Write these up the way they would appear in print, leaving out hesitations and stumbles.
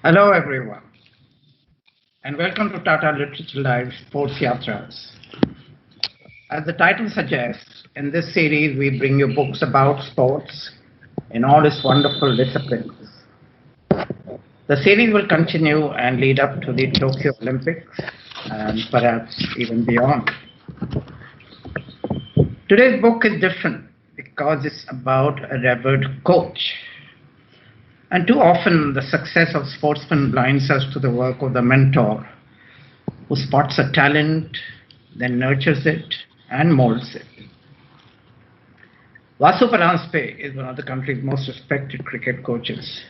Hello, everyone, and welcome to Tata Literature Live Sports Yatras. As the title suggests, in this series we bring you books about sports in all its wonderful disciplines. The series will continue and lead up to the Tokyo Olympics and perhaps even beyond. Today's book is different because it's about a revered coach. And too often, the success of sportsmen blinds us to the work of the mentor who spots a talent, then nurtures it and molds it. Vasu is one of the country's most respected cricket coaches,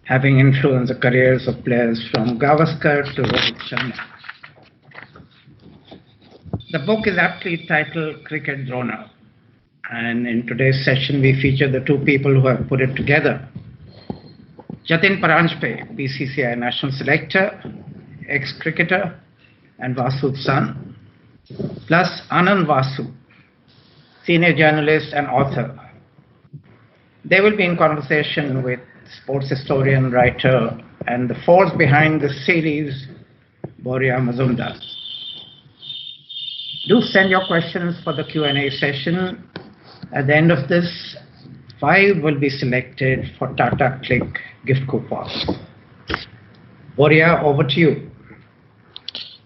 having influenced the careers of players from Gavaskar to Rohit Sharma. The book is aptly titled Cricket Drona, and in today's session we feature the two people who have put it together. Jatin Paranjape, BCCI national selector, ex-cricketer, and Vasu's son, plus Anand Vasu, senior journalist and author. They will be in conversation with sports historian, writer, and the force behind the series, Boria Majumdar. Do send your questions for the Q&A session. At the end of this, 5 will be selected for Tata Click gift coupons. Boria, over to you.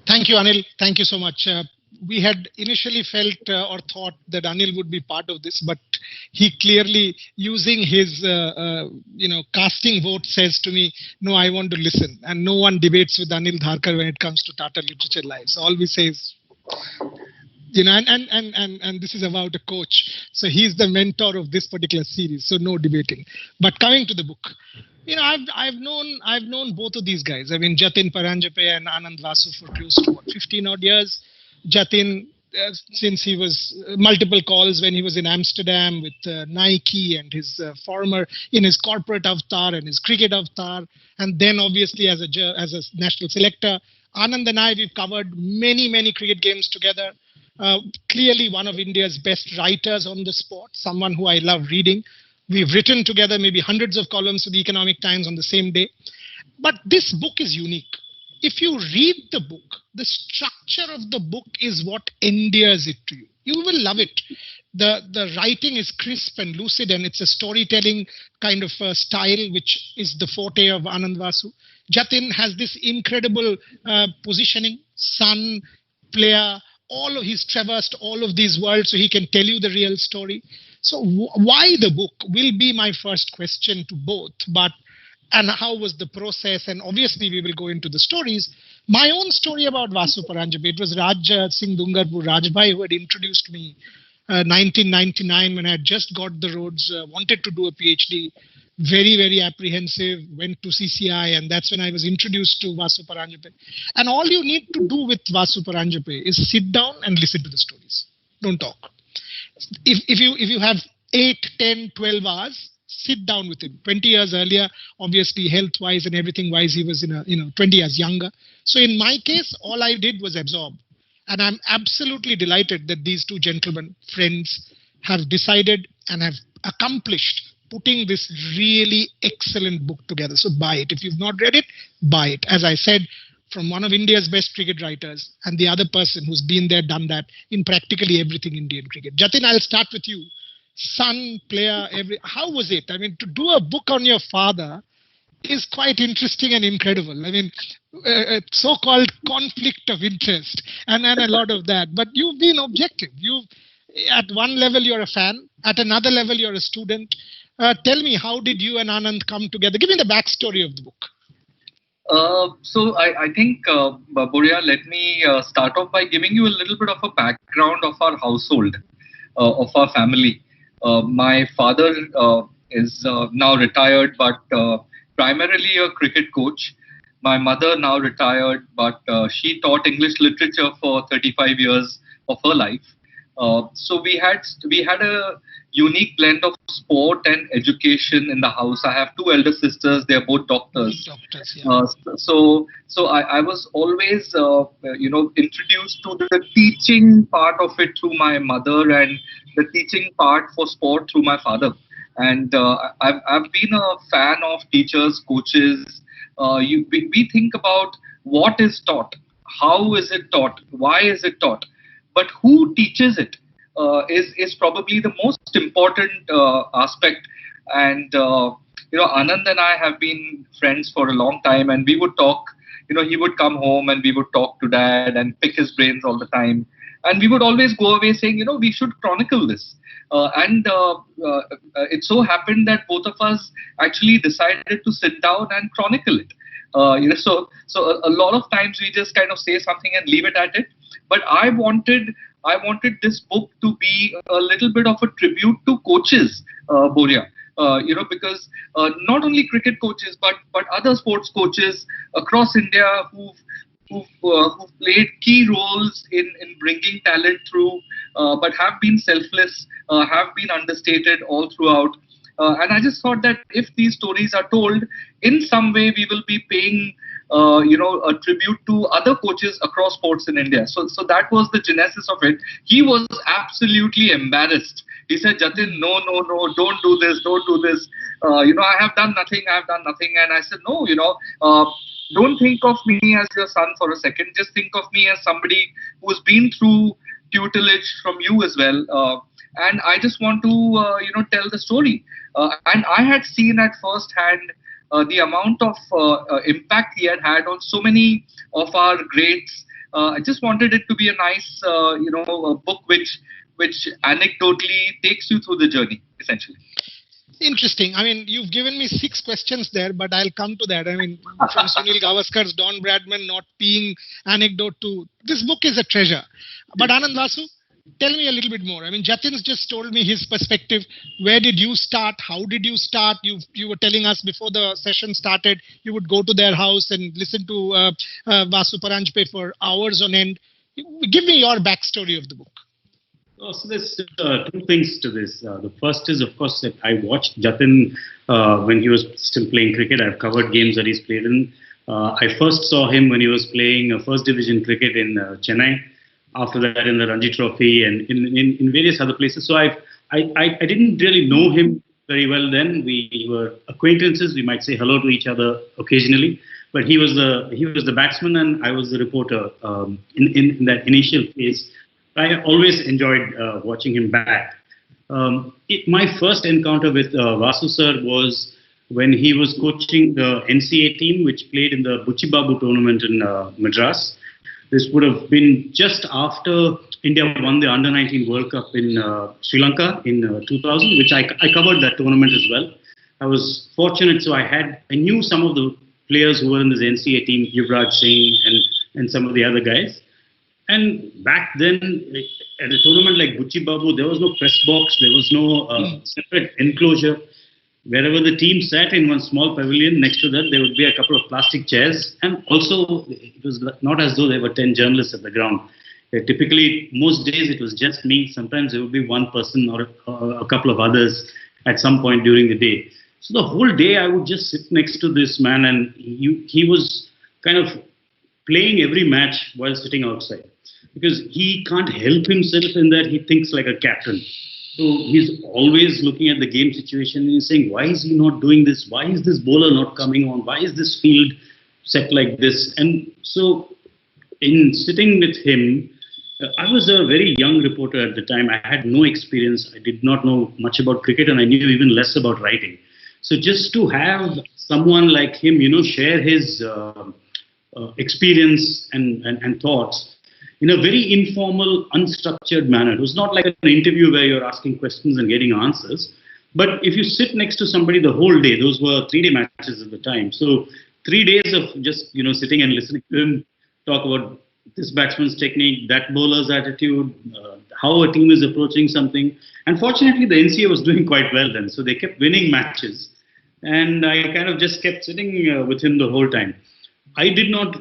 Thank you, Anil. Thank you so much. We had initially felt or thought that Anil would be part of this, but he clearly, using his casting vote, says to me, no, I want to listen. And no one debates with Anil Dharkar when it comes to Tata Literature Live. So all we say is, and this is about a coach. So he's the mentor of this particular series. So no debating. But coming to the book, I've known both of these guys. I mean, Jatin Paranjape and Anand Vasu for close to 15 odd years. Jatin, since he was multiple calls when he was in Amsterdam with Nike and his former in his corporate avatar and his cricket avatar, and then obviously as a national selector. Anand and I, we've covered many cricket games together. Clearly one of India's best writers on the sport, someone who I love reading. We've written together maybe hundreds of columns for the Economic Times on the same day. But this book is unique. If you read the book, the structure of the book is what endears it to you. You will love it. The writing is crisp and lucid, and it's a storytelling kind of style, which is the forte of Anand Vasu. Jatin has this incredible positioning, son, player, he's traversed all of these worlds, so he can tell you the real story. So why the book will be my first question to both, and how was the process? And obviously we will go into the stories. My own story about Vasu Paranjape, it was Raj Singh Dungarpur Rajbhai who had introduced me 1999 when I had just got the roads, wanted to do a PhD, very apprehensive, went to CCI, and that's when I was introduced to Vasu Paranjape. And all you need to do with Vasu Paranjape is sit down and listen to the stories. Don't talk. If you have 8, 10, 12 hours, sit down with him. 20 years earlier, obviously health-wise and everything-wise, he was 20 years younger. So in my case, all I did was absorb. And I'm absolutely delighted that these two gentlemen, friends, have decided and have accomplished putting this really excellent book together. So buy it. If you've not read it, buy it. As I said, from one of India's best cricket writers and the other person who's been there, done that in practically everything Indian cricket. Jatin, I'll start with you. Son, player, how was it? I mean, to do a book on your father is quite interesting and incredible. I mean, so-called conflict of interest and a lot of that. But you've been objective. At one level, you're a fan. At another level, you're a student. Tell me, how did you and Anand come together? Give me the backstory of the book. So I think, Boria, let me start off by giving you a little bit of a background of our household, of our family. My father is now retired, but primarily a cricket coach. My mother now retired, but she taught English literature for 35 years of her life. So we had a unique blend of sport and education in the house. I have 2 elder sisters; they are both doctors. Yeah. So I was always introduced to the teaching part of it through my mother, and the teaching part for sport through my father. And I've been a fan of teachers, coaches, we think about what is taught, how is it taught, why is it taught, but who teaches it is probably the most important aspect. And Anand and I have been friends for a long time, and we would talk. He would come home and we would talk to dad and pick his brains all the time. And we would always go away saying, we should chronicle this. It so happened that both of us actually decided to sit down and chronicle it. So a lot of times we just kind of say something and leave it at it. But I wanted this book to be a little bit of a tribute to coaches, Boria. Because not only cricket coaches but other sports coaches across India who've played key roles in bringing talent through, but have been selfless, have been understated all throughout. And I just thought that if these stories are told, in some way we will be paying a tribute to other coaches across sports in India. So that was the genesis of it. He was absolutely embarrassed. He said, Jatin, no, don't do this. I have done nothing. And I said, no, don't think of me as your son for a second. Just think of me as somebody who's been through tutelage from you as well. And I just want to, tell the story. And I had seen at first hand the amount of impact he had on so many of our greats. I just wanted it to be a nice, a book which anecdotally takes you through the journey, essentially. Interesting. I mean, you've given me 6 questions there, but I'll come to that. I mean, from Sunil Gavaskar's Don Bradman not being anecdote to this book is a treasure. But Anand, Vasu, tell me a little bit more. I mean, Jatin's just told me his perspective. Where did you start? How did you start? You were telling us before the session started, you would go to their house and listen to Vasu Paranjape for hours on end. Give me your backstory of the book. So there's 2 things to this. The first is, of course, that I watched Jatin when he was still playing cricket. I've covered games that he's played in. I first saw him when he was playing first division cricket in Chennai. After that, in the Ranji Trophy and in various other places. So I didn't really know him very well then. We were acquaintances. We might say hello to each other occasionally. But he was the batsman and I was the reporter in that initial phase. I always enjoyed watching him bat. My first encounter with Vasu sir was when he was coaching the NCA team, which played in the Buchi Babu tournament in Madras. This would have been just after India won the Under-19 World Cup in Sri Lanka in 2000, which I covered that tournament as well. I was fortunate, so I knew some of the players who were in this NCA team, Yuvraj Singh and some of the other guys. And back then, at a tournament like Buchi Babu, there was no press box, there was no separate enclosure. Wherever the team sat in one small pavilion, next to that, there would be a couple of plastic chairs. And also, it was not as though there were 10 journalists at the ground. Typically, most days, it was just me. Sometimes there would be one person or a couple of others at some point during the day. So the whole day, I would just sit next to this man, and he was kind of playing every match while sitting outside. Because he can't help himself in that he thinks like a captain. So he's always looking at the game situation and he's saying, why is he not doing this? Why is this bowler not coming on? Why is this field set like this? And so in sitting with him, I was a very young reporter at the time. I had no experience. I did not know much about cricket and I knew even less about writing. So just to have someone like him, share his experience and thoughts in a very informal, unstructured manner. It was not like an interview where you're asking questions and getting answers. But if you sit next to somebody the whole day, those were 3-day matches at the time. So 3 days of just, sitting and listening to him talk about this batsman's technique, that bowler's attitude, how a team is approaching something. And fortunately, the NCA was doing quite well then. So they kept winning matches. And I kind of just kept sitting with him the whole time. I did not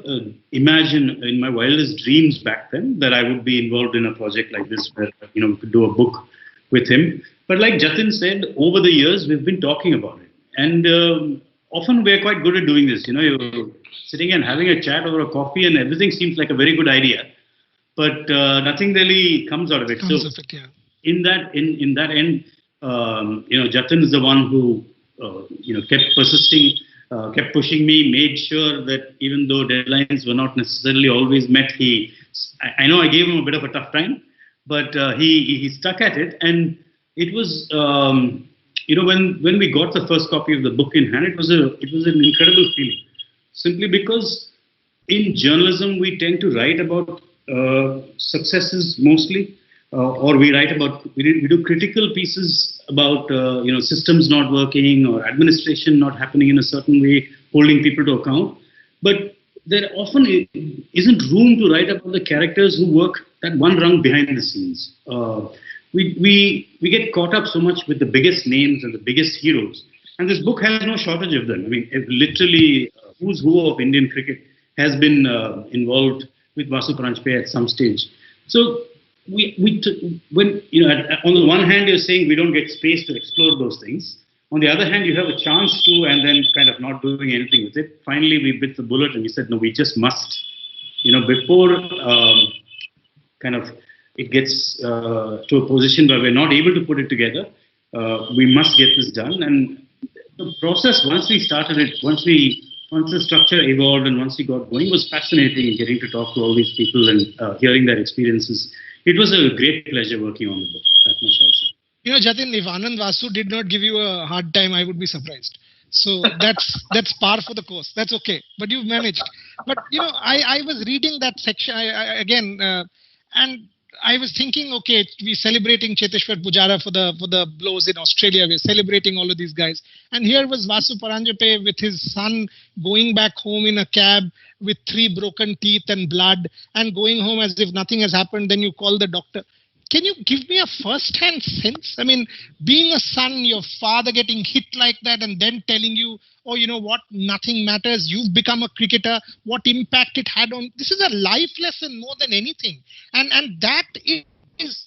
imagine in my wildest dreams back then that I would be involved in a project like this where, we could do a book with him. But like Jatin said, over the years, we've been talking about it. And often we're quite good at doing this. You're sitting and having a chat over a coffee and everything seems like a very good idea. But nothing really comes out of it. In that end, Jatin is the one who, kept persisting. kept pushing me, made sure that even though deadlines were not necessarily always met, I know I gave him a bit of a tough time, but he stuck at it. And it was, when we got the first copy of the book in hand, it was an incredible feeling, simply because in journalism we tend to write about successes mostly, or we do critical pieces about systems not working or administration not happening in a certain way, holding people to account. But there often isn't room to write about the characters who work that one rung behind the scenes. We get caught up so much with the biggest names and the biggest heroes, and this book has no shortage of them. I mean, literally, who's who of Indian cricket has been involved with Vasu Paranjape at some stage. So on the one hand you're saying we don't get space to explore those things. On the other hand, you have a chance to, and then kind of not doing anything with it. Finally, we bit the bullet and we said, no, we just must. Before it gets to a position where we're not able to put it together, we must get this done. And the process, once we started it, once the structure evolved and once we got going, was fascinating, getting to talk to all these people and hearing their experiences. It was a great pleasure working on the book. That much I'll say. Jatin, if Anand Vasu did not give you a hard time, I would be surprised. So that's par for the course. That's okay. But you've managed. But I was reading that section and I was thinking, okay, we're celebrating Cheteshwar Pujara for the blows in Australia. We're celebrating all of these guys. And here was Vasu Paranjape with his son going back home in a cab with 3 broken teeth and blood and going home as if nothing has happened. Then you call the doctor. Can you give me a first-hand sense? I mean, being a son, your father getting hit like that and then telling you, oh, you know what, nothing matters. You've become a cricketer. What impact it had on... This is a life lesson more than anything. And that is...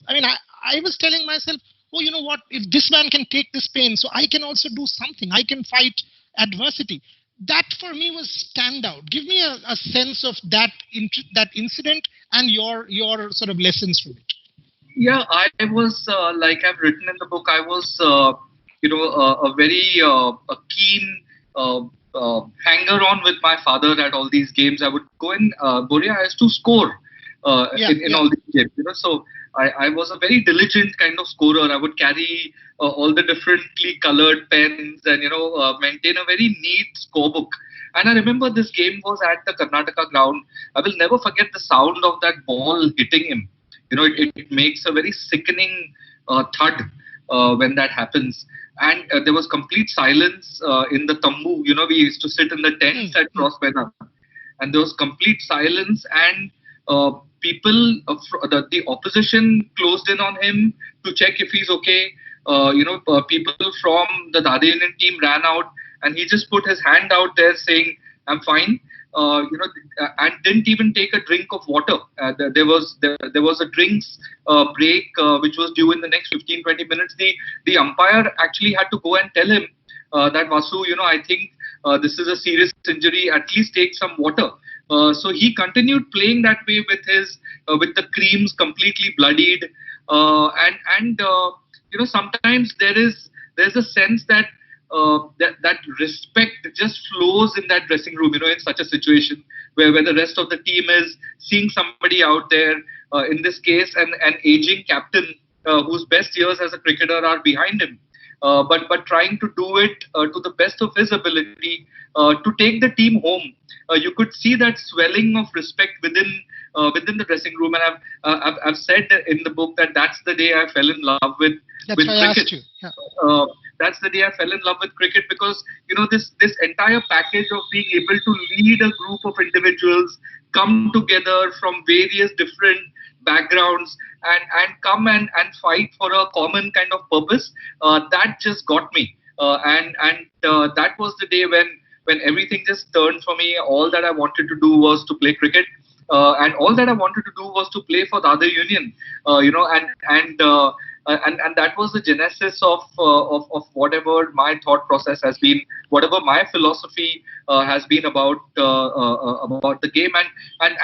I mean, I was telling myself, oh, you know what, if this man can take this pain, so I can also do something. I can fight adversity. That for me was standout. Give me a sense of that incident and your sort of lessons from it. Yeah, I was, like I've written in the book, I was, a very keen hanger-on with my father at all these games. I would go in, Boria, I used to score in all these games, so I was a very diligent kind of scorer. I would carry all the differently colored pens and, maintain a very neat scorebook. And I remember this game was at the Karnataka ground. I will never forget the sound of that ball hitting him. It makes a very sickening thud when that happens. And there was complete silence in the tambu. We used to sit in the tents at Crossbena. And there was complete silence and people, the opposition closed in on him to check if he's okay. People from the Dada Union team ran out and he just put his hand out there saying, I'm fine. And didn't even take a drink of water. There was a drinks break which was due in the next 15-20 minutes. The umpire actually had to go and tell him that Vasu, I think this is a serious injury. At least take some water. So he continued playing that way with the creams completely bloodied. Sometimes there's a sense that. That respect just flows in that dressing room, in such a situation where the rest of the team is seeing somebody out there, in this case, an aging captain whose best years as a cricketer are behind him, but trying to do it to the best of his ability to take the team home. You could see that swelling of respect within the dressing room, and I've said in the book that that's the day I fell in love with cricket. I asked you. Yeah. That's the day I fell in love with cricket because, this entire package of being able to lead a group of individuals, come together from various different backgrounds and come and fight for a common kind of purpose, that just got me. That was the day when everything just turned for me. All that I wanted to do was to play cricket. And all that I wanted to do was to play for the other union, and that was the genesis of whatever my thought process has been, whatever my philosophy has been about the game, and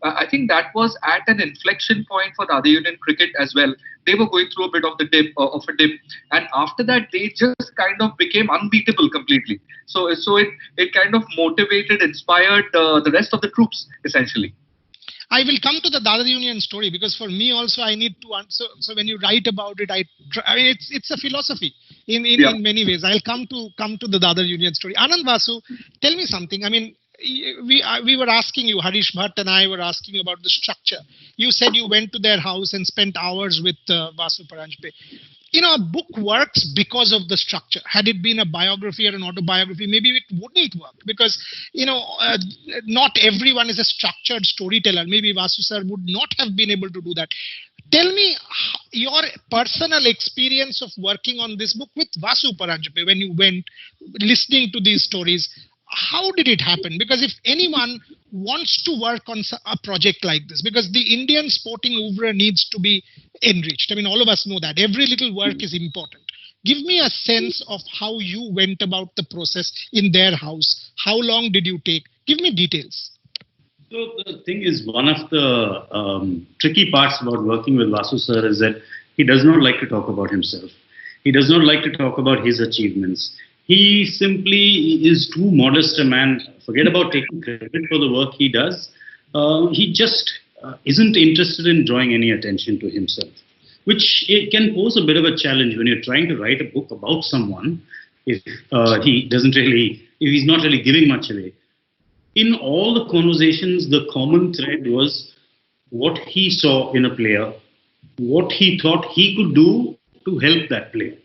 I think that was at an inflection point for the other union cricket as well. They were going through a bit of the dip of a dip, and after that they just kind of became unbeatable completely. So it kind of motivated, inspired the rest of the troops essentially. I will come to the Dada Union story, because for me also I need to answer. So when you write about it, I mean, it's a philosophy in many ways. I'll come to the Dada Union story. Anand, Vasu, tell me something. I mean, we were asking you, Harish Bhatt and I were asking you about the structure. You said you went to their house and spent hours with Vasu Paranjape. You know, a book works because of the structure. Had it been a biography or an autobiography, maybe it wouldn't work, because, you know, not everyone is a structured storyteller. Maybe Vasu sir would not have been able to do that. Tell me your personal experience of working on this book with Vasu Paranjape when you went, listening to these stories. How did it happen? Because if anyone wants to work on a project like this, because the Indian sporting oeuvre needs to be enriched. I mean, all of us know that. Every little work is important. Give me a sense of how you went about the process in their house. How long did you take? Give me details. So the thing is, one of the tricky parts about working with Vasu sir is that he does not like to talk about himself. He does not like to talk about his achievements. He simply is too modest a man. Forget about taking credit for the work he does. He just isn't interested in drawing any attention to himself, which it can pose a bit of a challenge when you're trying to write a book about someone if he's not really giving much away. In all the conversations, the common thread was what he saw in a player, what he thought he could do to help that player.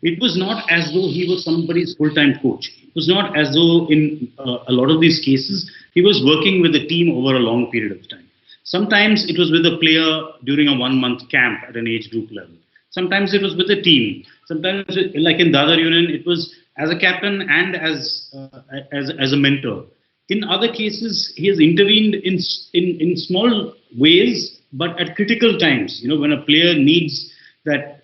It was not as though he was somebody's full-time coach. It was not as though in a lot of these cases, he was working with a team over a long period of time. Sometimes it was with a player during a 1-month camp at an age group level. Sometimes it was with a team. Sometimes, like in Dada Union, it was as a captain and as a mentor. In other cases, he has intervened in small ways, but at critical times. You know, when a player needs that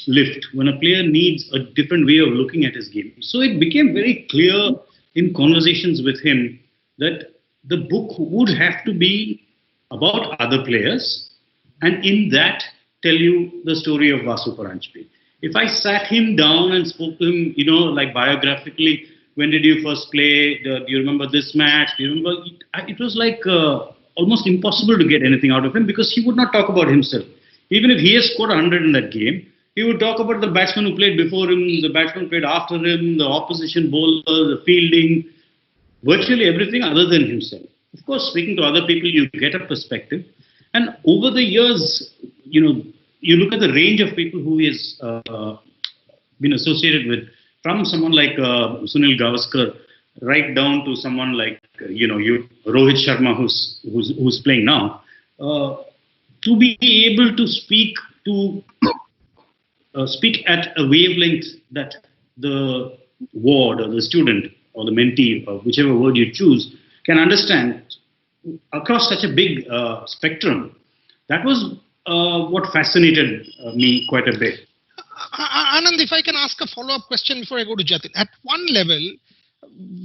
lift, when a player needs a different way of looking at his game. So it became very clear in conversations with him that the book would have to be about other players, and in that tell you the story of Vasu Paranjape. If I sat him down and spoke to him, you know, like biographically, when did you first play? Do you remember this match? Do you remember? It was like almost impossible to get anything out of him, because he would not talk about himself. Even if he has scored 100 in that game, he would talk about the batsman who played before him, the batsman who played after him, the opposition bowler, the fielding, virtually everything other than himself. Of course, speaking to other people, you get a perspective. And over the years, you know, you look at the range of people who he has been associated with, from someone like Sunil Gavaskar, right down to someone like, Rohit Sharma, who's playing now. To be able to speak at a wavelength that the ward or the student or the mentee, or whichever word you choose, can understand across such a big spectrum, that was what fascinated me quite a bit. Anand, if I can ask a follow-up question before I go to Jatin. At one level,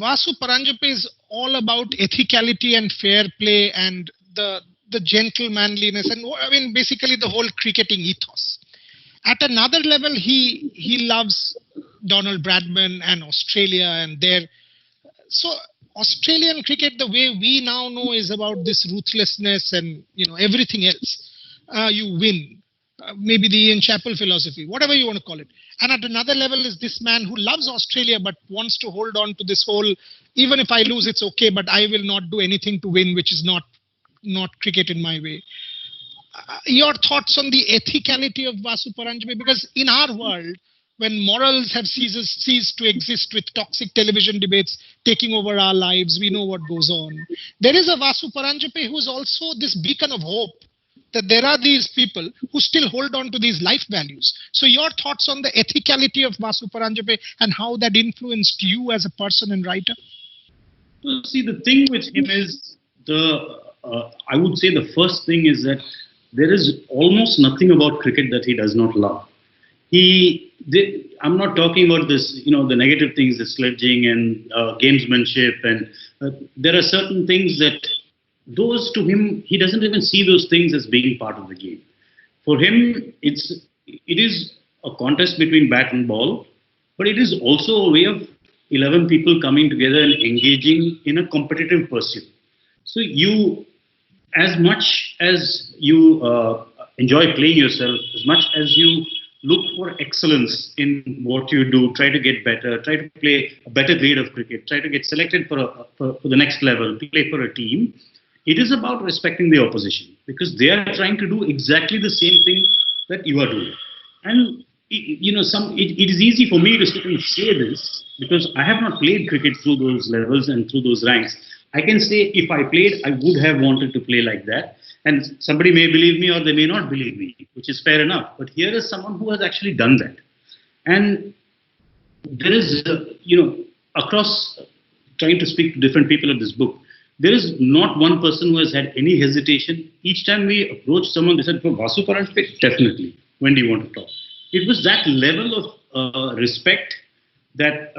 Vasu Paranjape is all about ethicality and fair play and the gentlemanliness and, I mean, basically the whole cricketing ethos. At another level, he loves Donald Bradman and Australia and their... So Australian cricket, the way we now know, is about this ruthlessness and, everything else. You win. Maybe the Ian Chappell philosophy, whatever you want to call it. And at another level is this man who loves Australia but wants to hold on to this whole, even if I lose, it's okay, but I will not do anything to win, which is not cricket in my way. Your thoughts on the ethicality of Vasu Paranjape? Because in our world, when morals have ceased to exist with toxic television debates taking over our lives, we know what goes on. There is a Vasu Paranjape who is also this beacon of hope, that there are these people who still hold on to these life values. So your thoughts on the ethicality of Vasu Paranjape and how that influenced you as a person and writer? Well, see, the thing with him is I would say the first thing is that there is almost nothing about cricket that he does not love. I'm not talking about this, the negative things, the sledging and gamesmanship, and there are certain things that those to him, he doesn't even see those things as being part of the game. For him, it is a contest between bat and ball, but it is also a way of 11 people coming together and engaging in a competitive pursuit. So as much as you enjoy playing yourself, as much as you look for excellence in what you do, try to get better, try to play a better grade of cricket, try to get selected for the next level, play for a team, it is about respecting the opposition, because they are trying to do exactly the same thing that you are doing. And it is easy for me to sit and say this because I have not played cricket through those levels and through those ranks. I can say if I played, I would have wanted to play like that. And somebody may believe me or they may not believe me, which is fair enough. But here is someone who has actually done that. And there is, across trying to speak to different people of this book, there is not one person who has had any hesitation. Each time we approach someone, they said, for Vasu Paranjape, definitely. When do you want to talk? It was that level of respect that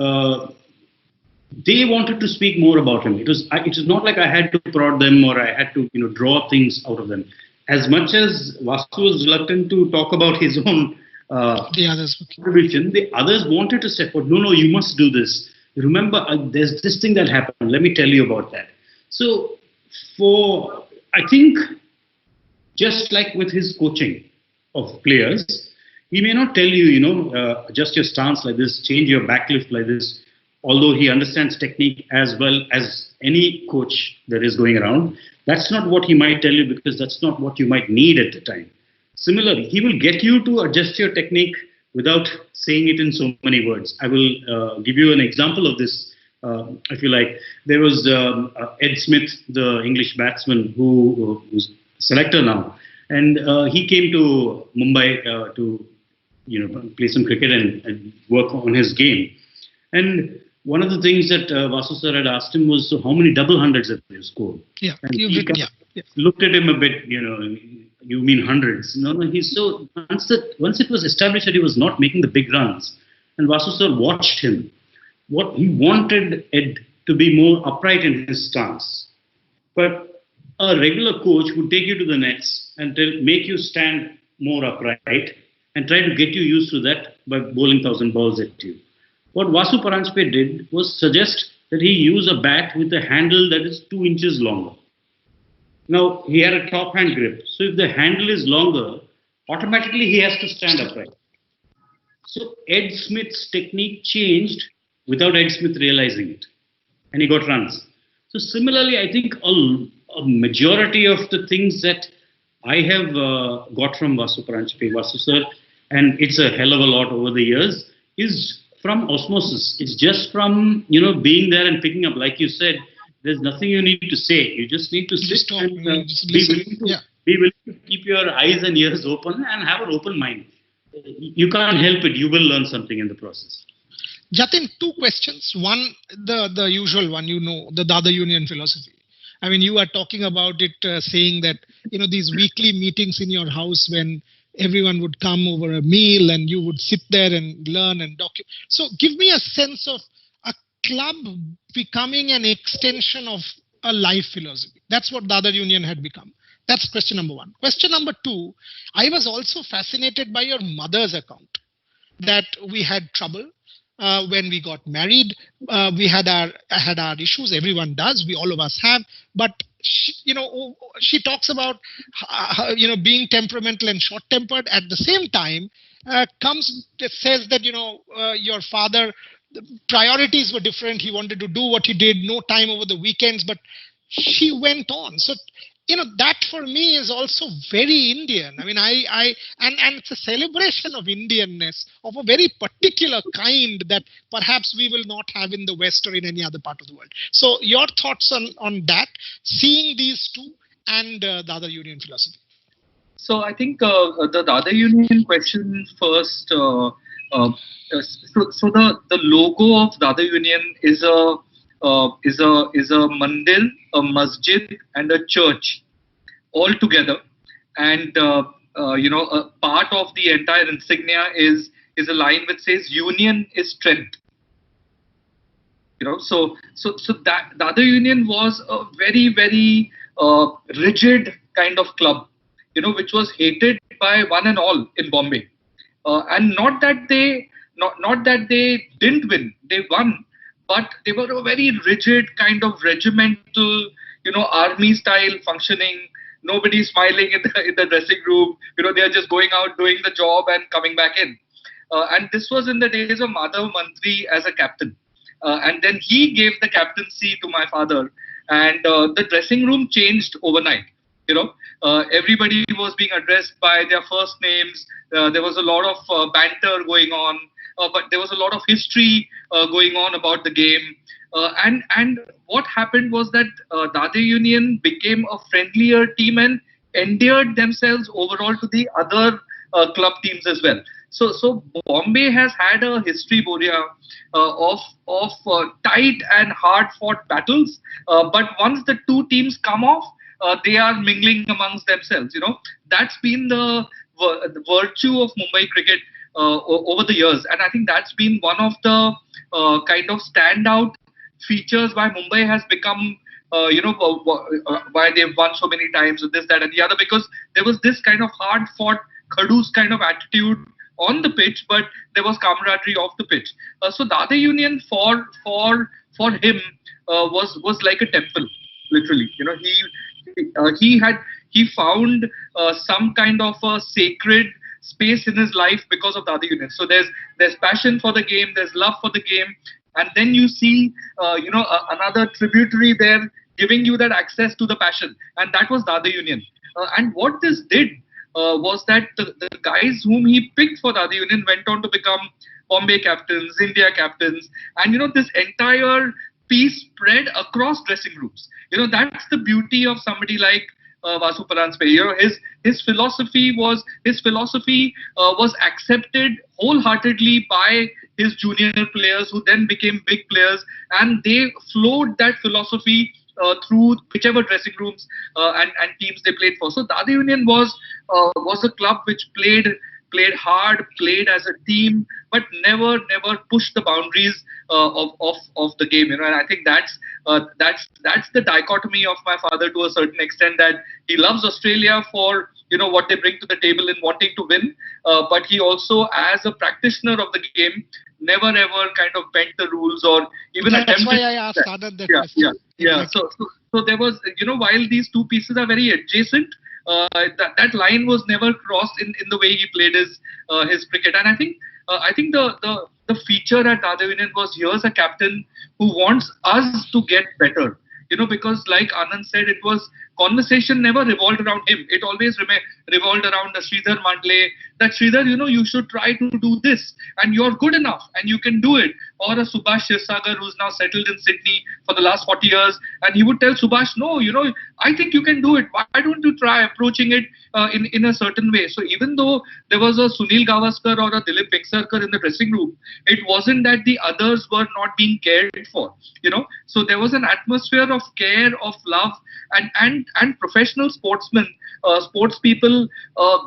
they wanted to speak more about him. It was not like I had to prod them or I had to draw things out of them. As much as Vasu was reluctant to talk about his own contribution, the others wanted to say, no, you must do this. Remember, there's this thing that happened. Let me tell you about that. So, I think, just like with his coaching of players, he may not tell you, adjust your stance like this, change your backlift like this, although he understands technique as well as any coach that is going around. That's not what he might tell you, because that's not what you might need at the time. Similarly, he will get you to adjust your technique without saying it in so many words. I will give you an example of this, if you like. There was Ed Smith, the English batsman, who's selector now. And he came to Mumbai to play some cricket and work on his game. And one of the things that Vasu sir had asked him was, so how many double hundreds have you scored? Yeah, and he looked at him a bit, you mean hundreds? No, he's so, once it was established that he was not making the big runs, and Vasu sir watched him, what he wanted Ed to be more upright in his stance. But a regular coach would take you to the nets and make you stand more upright and try to get you used to that by bowling 1,000 balls at you. What Vasu Paranjape did was suggest that he use a bat with a handle that is 2 inches longer. Now, he had a top hand grip. So if the handle is longer, automatically he has to stand upright. So Ed Smith's technique changed without Ed Smith realizing it. And he got runs. So similarly, I think a majority of the things that I have got from Vasu Paranjape, Vasu sir, and it's a hell of a lot over the years, is from osmosis. It's just from, being there and picking up. Like you said, there's nothing you need to say. You just need to sit and be willing to keep your eyes and ears open and have an open mind. You can't help it. You will learn something in the process. Jatin, 2 questions. One, the usual one, the Dada Union philosophy. I mean, you are talking about it, saying that, these weekly meetings in your house when everyone would come over a meal and you would sit there and learn and document. So give me a sense of a club becoming an extension of a life philosophy. That's what Dada Union had become. That's question number 1. Question number 2, I was also fascinated by your mother's account that we had trouble. When we got married, we had our issues. Everyone does. All of us have. But she talks about being temperamental and short-tempered. At the same time, says that your father, the priorities were different. He wanted to do what he did. No time over the weekends. But she went on. So that for me is also very Indian. I mean, and it's a celebration of Indianness of a very particular kind that perhaps we will not have in the West or in any other part of the world. So your thoughts on that, seeing these two and the Dada Union philosophy. So I think the Dada Union question first. So the logo of Dada Union is a mandir, a masjid, and a church all together. and a part of the entire insignia is a line which says "Union is strength." So that the other union was a very, very rigid kind of club, which was hated by one and all in Bombay. And not that they didn't win, they won, but they were a very rigid kind of regimental, army style functioning. Nobody smiling in the dressing room. They are just going out, doing the job, and coming back in. And this was in the days of Madhav Mantri as a captain. And then he gave the captaincy to my father, and the dressing room changed overnight. Everybody was being addressed by their first names. There was a lot of banter going on, but there was a lot of history going on about the game. And what happened was that Dade Union became a friendlier team and endeared themselves overall to the other club teams as well. So Bombay has had a history, Boria, of tight and hard-fought battles. But once the two teams come off, they are mingling amongst themselves. That's been the virtue of Mumbai cricket over the years, and I think that's been one of the kind of standout features why Mumbai has become. Why they've won so many times with this, that, and the other, because there was this kind of hard-fought, Khadus kind of attitude on the pitch, but there was camaraderie off the pitch. So Dade Union for him was like a temple, literally. He found some kind of a sacred space in his life because of Dade Union. So there's passion for the game, there's love for the game, and then you see another tributary there giving you that access to the passion, and that was Dade Union. And what this did was that the guys whom he picked for Dade Union went on to become Bombay captains, India captains, and this entire piece spread across dressing rooms. That's the beauty of somebody like Vasu. His philosophy was accepted wholeheartedly by his junior players, who then became big players, and they flowed that philosophy through whichever dressing rooms and teams they played for. So Dade Union was a club which played hard, played as a team, but never pushed the boundaries of the game. And I think that's the dichotomy of my father to a certain extent, that he loves Australia for what they bring to the table in wanting to win, but he also, as a practitioner of the game, never ever kind of bent the rules or even attempted. That's why I asked Anand that question. Yeah. So there was, while these two pieces are very adjacent, that line was never crossed in the way he played his cricket. And I think the feature at Dade Union was, here's a captain who wants us to get better. Because like Anand said, it was conversation never revolved around him. It always revolved around the Sridhar Mandle, that Sridhar, you should try to do this, and you're good enough, and you can do it. Or a Subhash Shirsagar, who's now settled in Sydney for the last 40 years, and he would tell Subhash, no, I think you can do it. Why don't you try approaching it in a certain way? So even though there was a Sunil Gavaskar or a Dilip Vengsarkar in the dressing room, it wasn't that the others were not being cared for. So there was an atmosphere of care, of love, and professional sportsmen, sports people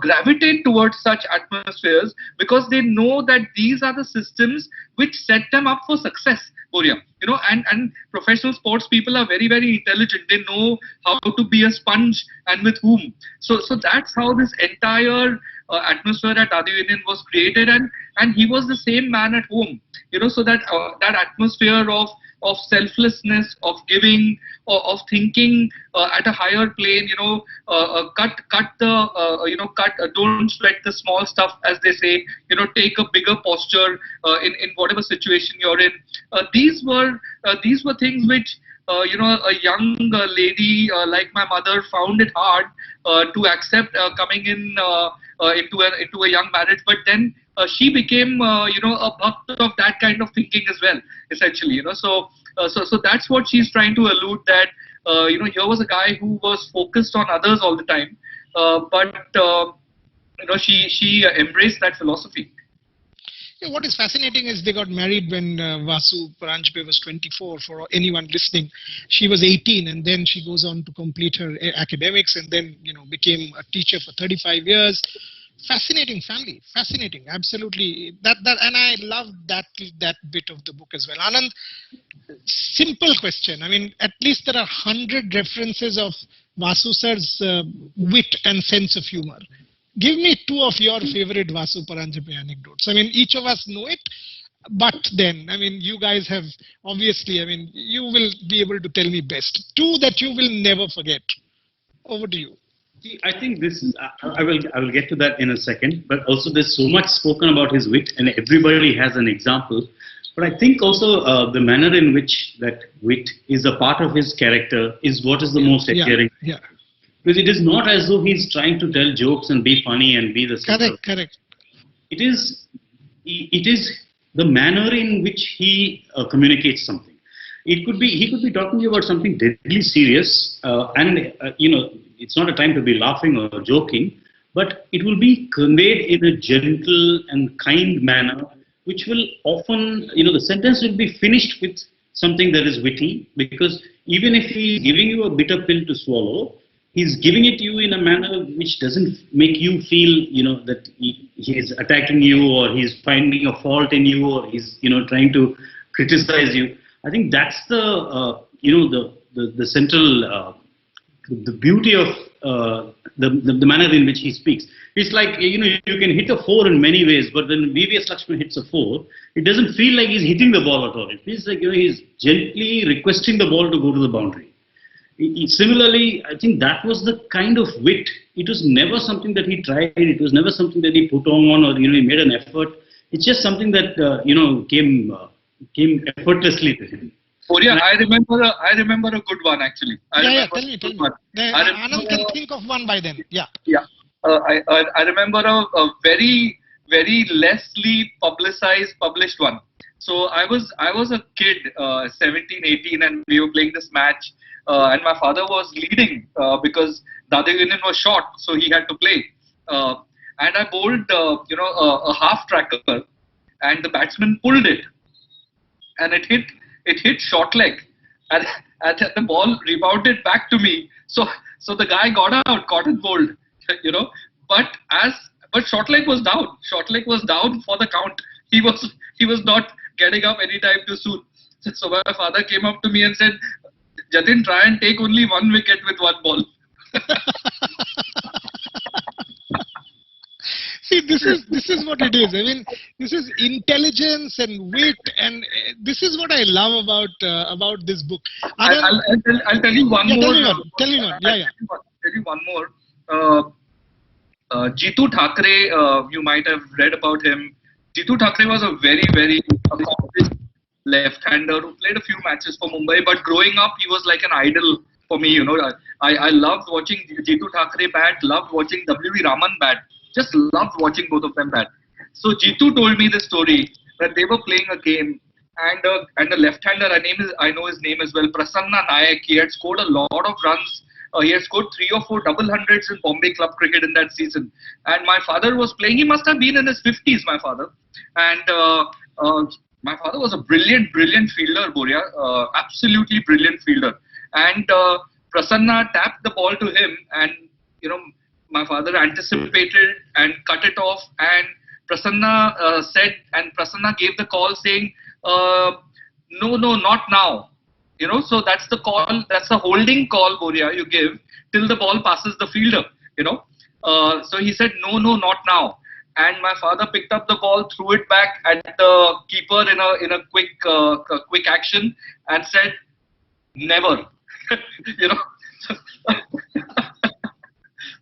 gravitate towards such atmospheres because they know that these are the systems which set them up for success, Boria. And professional sports people are very, very intelligent. They know how to be a sponge and with whom. So that's how this entire atmosphere at Dade Union was created, and he was the same man at home. So that atmosphere of selflessness, of giving, of thinking at a higher plane. Don't sweat the small stuff, as they say. Take a bigger posture in whatever situation you're in. These were things which a young lady like my mother found it hard to accept coming in into a young marriage, but then she became a bhakt of that kind of thinking as well, essentially. So that's what she's trying to allude, that here was a guy who was focused on others all the time, but she embraced that philosophy. What is fascinating is they got married when Vasu Paranjape was 24. For anyone listening, she was 18, and then she goes on to complete her academics, and then became a teacher for 35 years. Fascinating family, fascinating, absolutely. And I love that bit of the book as well. Anand, simple question. I mean, at least there are 100 references of Vasu sir's wit and sense of humor. Give me two of your favorite Vasu Paranjape anecdotes. I mean, each of us know it, but then, I mean, you guys have obviously, I mean, you will be able to tell me best. Two that you will never forget. Over to you. See, I think this is, I will get to that in a second, but also there's so much spoken about his wit and everybody has an example. But I think also the manner in which that wit is a part of his character is what is the most endearing. Yeah. Because it is not as though he's trying to tell jokes and be funny and be the center. Correct. It is the manner in which he communicates something. He could be talking to you about something deadly serious, and it's not a time to be laughing or joking, but it will be conveyed in a gentle and kind manner, which will often, the sentence will be finished with something that is witty, because even if he is giving you a bitter pill to swallow, he's giving it to you in a manner which doesn't make you feel, that he is attacking you or he's finding a fault in you or he's, trying to criticize you. I think that's the central, the beauty of the manner in which he speaks. It's like, you can hit a 4 in many ways, but when VVS Lakshman hits a 4, it doesn't feel like he's hitting the ball at all. It feels like, he's gently requesting the ball to go to the boundary. Similarly, I think that was the kind of wit. It was never something that he tried. It was never something that he put on or, he made an effort. It's just something that, came effortlessly to him. Boria, I remember a good one actually. Tell me. Anand can think of one by then. Yeah. I remember a very, very lessly published one. So I was a kid, 17, 18, and we were playing this match. And my father was leading because Dada Union was short, so he had to play. And I bowled, a half tracker, and the batsman pulled it, and it hit short leg, and the ball rebounded back to me. So the guy got out, caught and bowled, but short leg was down. Short leg was down for the count. He was not getting up anytime too soon. So my father came up to me and said, Jatin, try and take only one wicket with one ball. See, this is what it is. I mean, this is intelligence and wit, and this is what I love about this book. I'll tell you one more. Tell me one. Yeah. I'll tell you one more. Jitu Thakre, you might have read about him. Jitu Thakre was a very, very accomplished left-hander who played a few matches for Mumbai, but growing up he was like an idol for me. I loved watching Jitu Thakre bat, loved watching W.V. Raman bat, just loved watching both of them bat. So Jitu told me the story that they were playing a game, and the left-hander, I know his name as well, Prasanna Nayak. He had scored a lot of runs. He had scored 3 or 4 double hundreds in Bombay club cricket in that season. And my father was playing. He must have been in his 50s, my father. And my father was a brilliant fielder, Boria. Absolutely brilliant fielder. And Prasanna tapped the ball to him, and my father anticipated and cut it off. And Prasanna said, and Prasanna gave the call saying, no, not now. So that's the call. That's the holding call, Boria, you give till the ball passes the fielder. So he said, no, not now. And my father picked up the ball, threw it back at the keeper in a quick action, and said, never.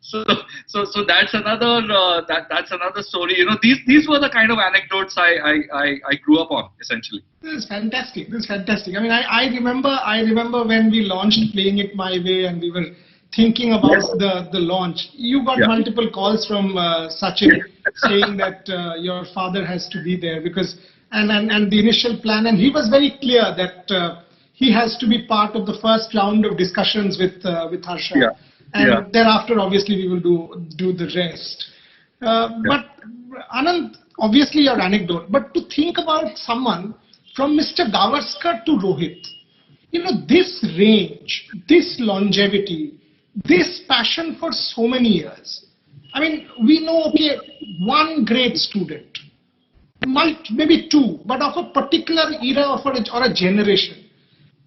So that's another story. These were the kind of anecdotes I grew up on, essentially. This is fantastic. I mean, I remember when we launched Playing It My Way, and we were thinking about the launch. You got multiple calls from Sachin saying that your father has to be there because and the initial plan, and he was very clear that he has to be part of the first round of discussions with Harsha. Yeah. And thereafter, obviously, we will do the rest. But Anand, obviously your anecdote, but to think about someone from Mr. Gavaskar to Rohit, this range, this longevity, this passion for so many years. I mean, we know, okay, one great student, maybe two, but of a particular era or a generation.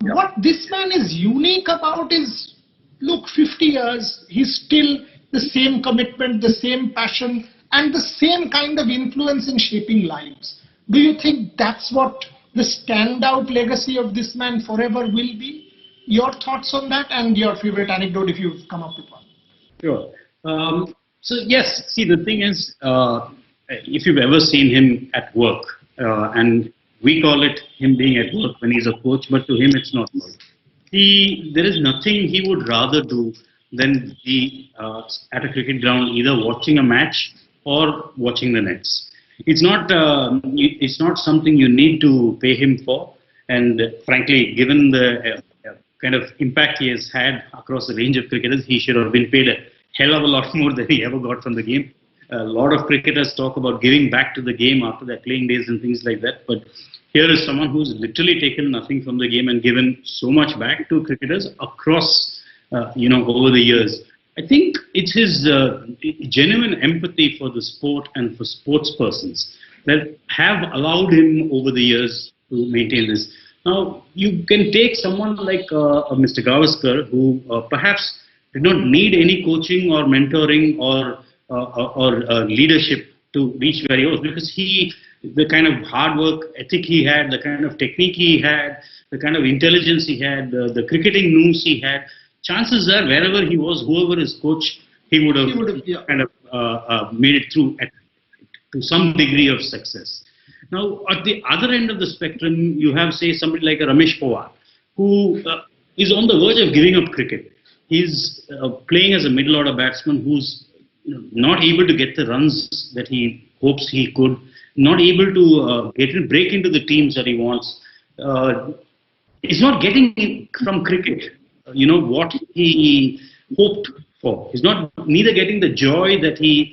Yeah. What this man is unique about is, look, 50 years, he's still the same commitment, the same passion, and the same kind of influence in shaping lives. Do you think that's what the standout legacy of this man forever will be? Your thoughts on that and your favorite anecdote if you've come up with one. Sure. So yes, see, the thing is, if you've ever seen him at work, and we call it him being at work when he's a coach, but to him it's not work. There is nothing he would rather do than be at a cricket ground, either watching a match or watching the nets. It's not something you need to pay him for. And frankly, given the kind of impact he has had across the range of cricketers, he should have been paid a hell of a lot more than he ever got from the game. A lot of cricketers talk about giving back to the game after their playing days and things like that. But here is someone who's literally taken nothing from the game and given so much back to cricketers across, over the years. I think it's his genuine empathy for the sport and for sports persons that have allowed him over the years to maintain this. Now, you can take someone like Mr. Gavaskar, who perhaps did not need any coaching or mentoring or leadership to reach where he was, because the kind of hard work ethic he had, the kind of technique he had, the kind of intelligence he had, the cricketing nous he had, chances are wherever he was, whoever his coach, he would have kind of made it through to some degree of success. Now, at the other end of the spectrum, you have, say, somebody like a Ramesh Pawar, who is on the verge of giving up cricket. He's playing as a middle order batsman who's not able to get the runs that he hopes he could, not able to break into the teams that he wants. He's not getting from cricket, what he hoped for. He's neither getting the joy that he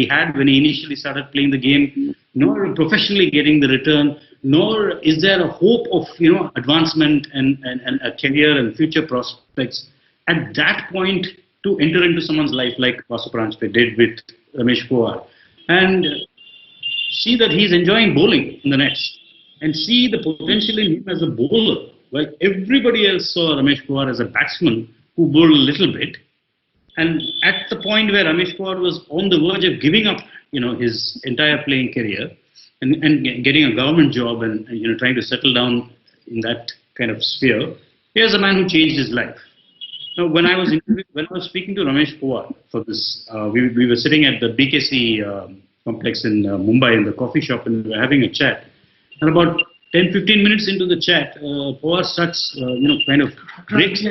had when he initially started playing the game, nor professionally getting the return, nor is there a hope of advancement and a career and future prospects at that point to enter into someone's life like Vasu did with Ramesh Pawar, and see that he's enjoying bowling in the nets, and see the potential in him as a bowler. Like everybody else saw Ramesh Pawar as a batsman who bowled a little bit, and at the point where Ramesh Pawar was on the verge of giving up, his entire playing career and getting a government job and trying to settle down in that kind of sphere, here's a man who changed his life. Now, when I was speaking to Ramesh Pawar for this, we were sitting at the BKC complex in Mumbai in the coffee shop, and we were having a chat. And about 10-15 minutes into the chat, Pawar starts, kind of breaks.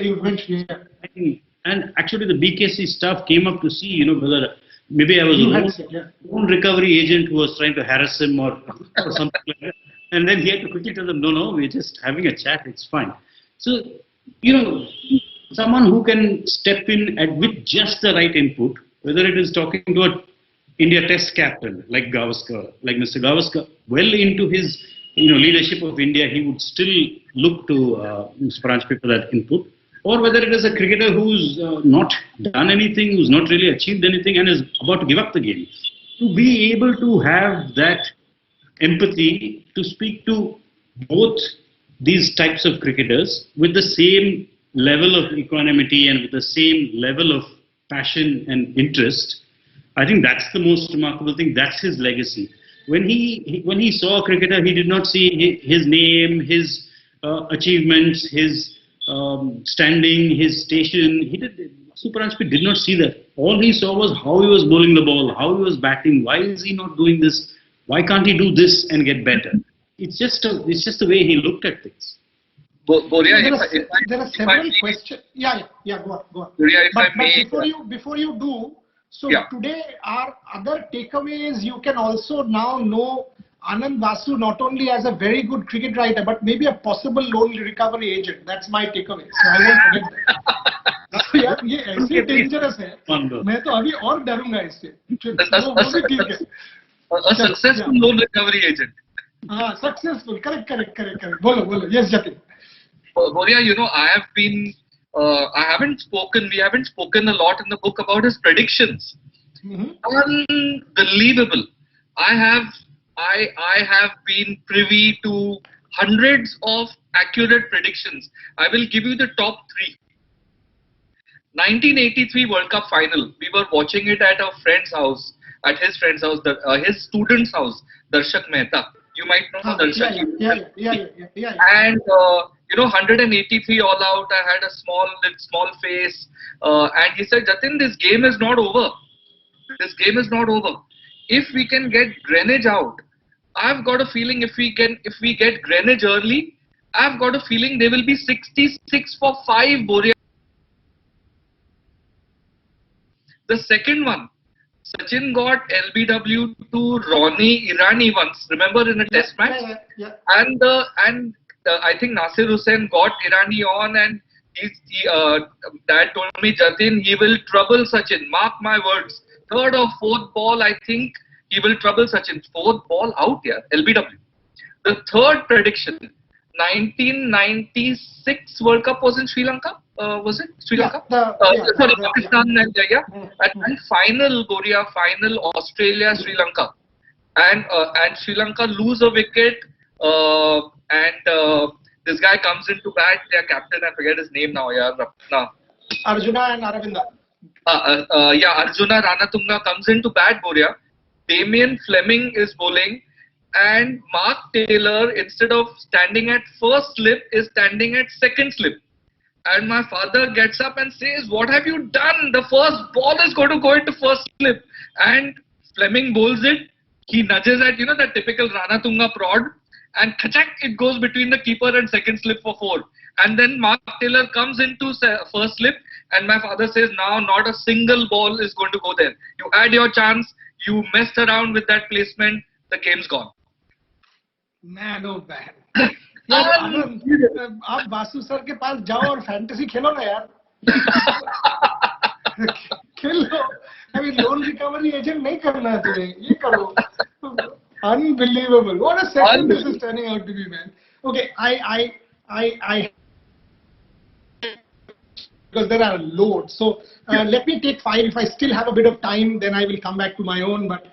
And actually, the BKC staff came up to see, whether maybe I was a own recovery agent who was trying to harass him or something like that. And then he had to quickly tell them, no, we're just having a chat. It's fine. So, someone who can step in with just the right input, whether it is talking to an India Test captain like Gavaskar, like Mr. Gavaskar, well into his leadership of India, he would still look to Mr. Paranjape for that input, or whether it is a cricketer who's not done anything, who's not really achieved anything and is about to give up the game. To be able to have that empathy to speak to both these types of cricketers with the same level of equanimity and with the same level of passion and interest, I think that's the most remarkable thing. That's his legacy. When he saw a cricketer, he did not see his name, his achievements, his standing, his station. Paranjape did not see that. All he saw was how he was bowling the ball, how he was batting. Why is he not doing this? Why can't he do this and get better? It's just the way he looked at things. Boria, there are several questions. Yeah, go on. Boria, but before you do, so today our other takeaways, you can also now know Anand Vasu not only as a very good cricket writer, but maybe a possible loan recovery agent. That's my takeaway. So I won't forget that. So यार ये ऐसे dangerous है. मैं तो अभी और डरूंगा इससे. वो भी ठीक है. A successful loan recovery agent. Successful. Correct. Bolo. Yes, Jatin. Boria, I have been, we haven't spoken a lot in the book about his predictions. Unbelievable. I have been privy to hundreds of accurate predictions. I will give you the top 3. 1983 World Cup final. We were watching it at a friend's house, his student's house, Darshak Mehta. You might know Darshak. Yeah. And 183 all out. I had a small face, and he said, "Jatin, this game is not over. This game is not over. If we can get Greenwich out, I've got a feeling if we get Greenwich early, I've got a feeling they will be 66 for 5, Boria." The second one, Sachin got LBW to Ronnie Irani once. Remember in a test match? Yeah. And I think Nasir Hussain got Irani on, and Dad told me, Jatin, he will trouble Sachin. Mark my words. 3rd or 4th ball, I think he will trouble Sachin. 4th ball out here, LBW. The third prediction, 1996 World Cup was in Sri Lanka. Was it Sri Lanka? Pakistan and and final, Boria, final Australia Sri Lanka, and Sri Lanka lose a wicket, and this guy comes into bat. Their captain, I forget his name now. Arjuna and Aravinda. Arjuna Ranatunga comes into bat, Boria. Damien Fleming is bowling, and Mark Taylor, instead of standing at first slip, is standing at second slip. And my father gets up and says, "What have you done? The first ball is going to go into first slip." And Fleming bowls it. He nudges at, that typical Ranatunga prod, and kachak, it goes between the keeper and second slip for 4. And then Mark Taylor comes into first slip, and my father says, "Now not a single ball is going to go there. You had your chance. You messed around with that placement. The game's gone." Man, oh man. आप Vasu sir के पास जाओ और fantasy खेलो ना यार. खेलो. अभी loan recovery agent नहीं करना है तुम्हें. ये करो. Unbelievable. What a second this is turning out to be, man. Okay, I because there are loads. So let me take 5. If I still have a bit of time, then I will come back to my own. But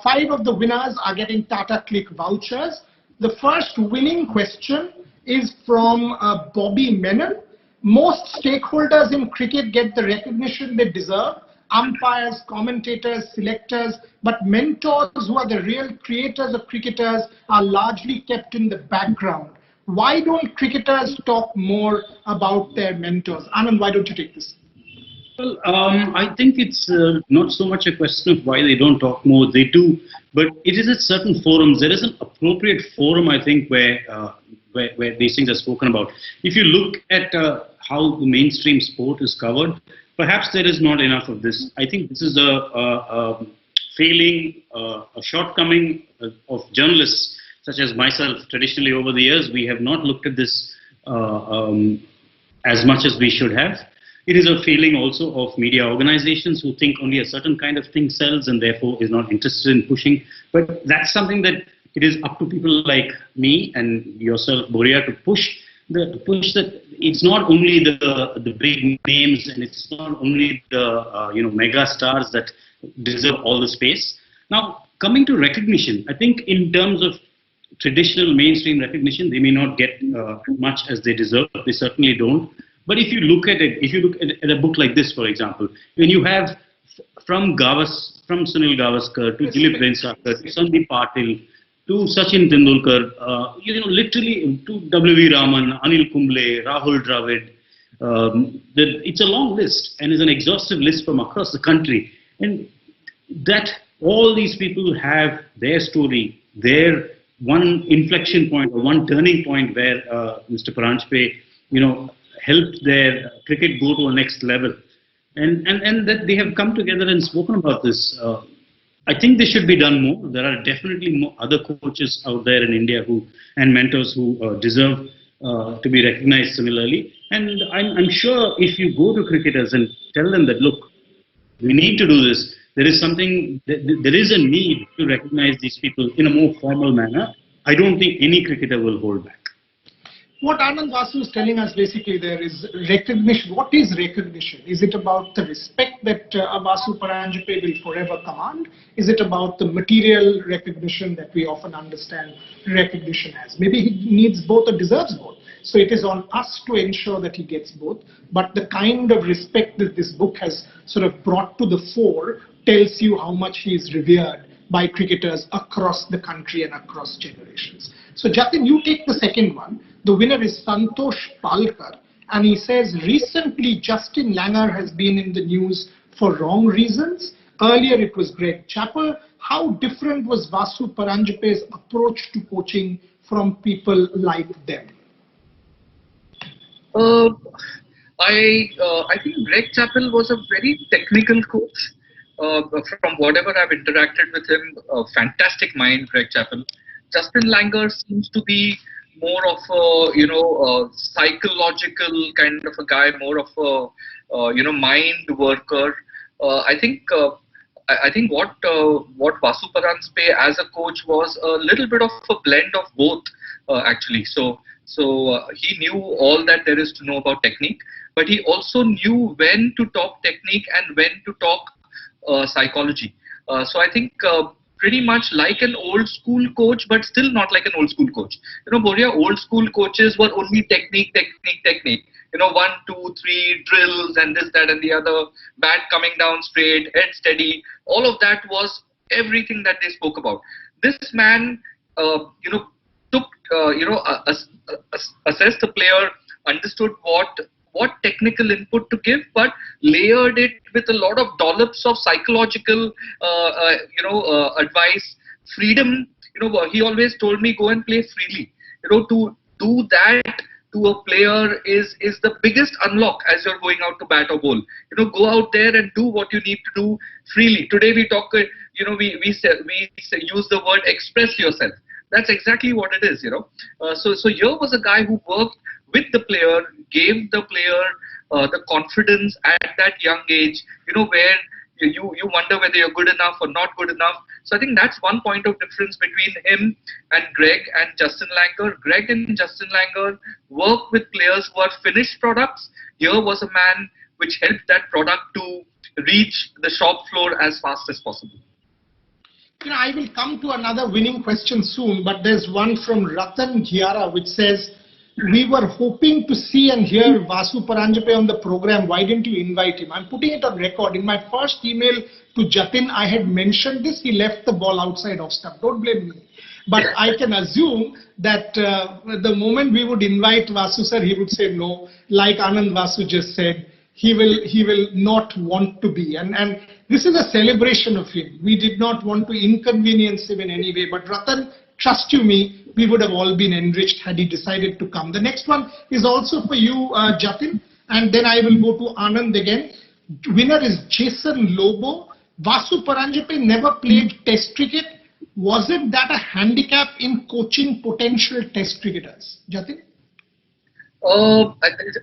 5 of the winners are getting Tata Click vouchers. The first winning question is from Bobby Menon. Most stakeholders in cricket get the recognition they deserve. Umpires, commentators, selectors, but mentors who are the real creators of cricketers are largely kept in the background. Why don't cricketers talk more about their mentors? Anand, why don't you take this? Well, I think it's not so much a question of why they don't talk more. They do, but it is at certain forums. There is an appropriate forum, I think, where these things are spoken about. If you look at how the mainstream sport is covered, perhaps there is not enough of this. I think this is a failing, a shortcoming of journalists such as myself. Traditionally, over the years, we have not looked at this as much as we should have. It is a failing also of media organizations who think only a certain kind of thing sells and therefore is not interested in pushing. But that's something that it is up to people like me and yourself, Boria, to push that it's not only the big names and it's not only the mega stars that deserve all the space. Now, coming to recognition, I think in terms of traditional mainstream recognition, they may not get much as they deserve. They certainly don't. But if you look at it, if you look at a book like this, for example, when you have from Sunil Gavaskar to Dilip Vensarkar to Sandeep Patil to Sachin Tendulkar, literally to W.V. Raman, Anil Kumble, Rahul Dravid, it's a long list and is an exhaustive list from across the country. And that all these people have their story, their one inflection point or one turning point where Mr. Paranjape, helped their cricket go to a next level, and that they have come together and spoken about this. I think they should be done more. There are definitely more other coaches out there in India and mentors who deserve to be recognized similarly. And I'm sure if you go to cricketers and tell them that, look, we need to do this, there is there is a need to recognize these people in a more formal manner. I don't think any cricketer will hold back. What Anand Vasu is telling us basically there is recognition. What is recognition? Is it about the respect that Vasu Paranjape will forever command? Is it about the material recognition that we often understand recognition as? Maybe he needs both or deserves both. So it is on us to ensure that he gets both. But the kind of respect that this book has sort of brought to the fore tells you how much he is revered by cricketers across the country and across generations. So Jatin, you take the second one. The winner is Santosh Palkar, and he says, recently Justin Langer has been in the news for wrong reasons. Earlier it was Greg Chappell. How different was Vasu Paranjape's approach to coaching from people like them? I think Greg Chappell was a very technical coach. From whatever I've interacted with him, a fantastic mind, Greg Chappell. Justin Langer seems to be more of a psychological kind of a guy, more of a mind worker. I think what Vasu Paranjape as a coach was a little bit of a blend of both actually. So he knew all that there is to know about technique, but he also knew when to talk technique and when to talk psychology. So I think pretty much like an old school coach, but still not like an old school coach. Boria, old school coaches were only technique. 1, 2, 3 drills and this, that, and the other. Bat coming down straight, head steady. All of that was everything that they spoke about. This man, took, assessed the player, understood what technical input to give, but layered it with a lot of dollops of psychological, advice, freedom. He always told me, go and play freely. To do that to a player is the biggest unlock as you're going out to bat or bowl. Go out there and do what you need to do freely. Today we talk, we use the word express yourself. That's exactly what it is, So here was a guy who worked with the player, gave the player the confidence at that young age, where you wonder whether you're good enough or not good enough. So I think that's one point of difference between him and Greg and Justin Langer. Greg and Justin Langer work with players who are finished products. Here was a man which helped that product to reach the shop floor as fast as possible. I will come to another winning question soon, but there's one from Ratan Ghiara which says, we were hoping to see and hear Vasu Paranjape on the program. Why didn't you invite him? I'm putting it on record. In my first email to Jatin, I had mentioned this. He left the ball outside off stump. Don't blame me. But I can assume that the moment we would invite Vasu sir, he would say no. Like Anand Vasu just said, he will not want to be. And this is a celebration of him. We did not want to inconvenience him in any way. But Ratan, trust you me, we would have all been enriched had he decided to come. The next one is also for you, Jatin, and then I will go to Anand again. Winner is Jason Lobo. Vasu Paranjape never played test cricket. Wasn't that a handicap in coaching potential test cricketers? Jatin?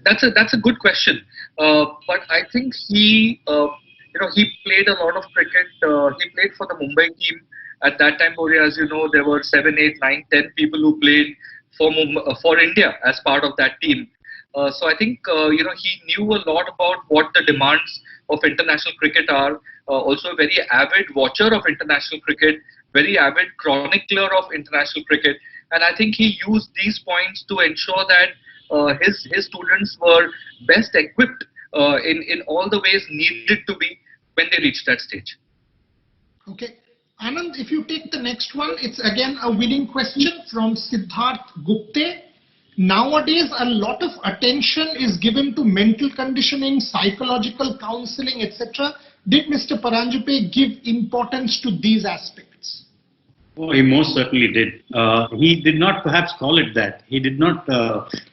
That's a good question. But I think he played a lot of cricket. He played for the Mumbai team. At that time, Boria, as you know, there were 7, 8, 9, 10 people who played for India as part of that team. So I think he knew a lot about what the demands of international cricket are. Also a very avid watcher of international cricket, very avid chronicler of international cricket, and I think he used these points to ensure that his students were best equipped in all the ways needed to be when they reached that stage. Okay. Anand, if you take the next one, it's again a winning question from Siddharth Gupte. Nowadays, a lot of attention is given to mental conditioning, psychological counseling, etc. Did Mr. Paranjape give importance to these aspects? Oh, he most certainly did. He did not perhaps call it that. He did not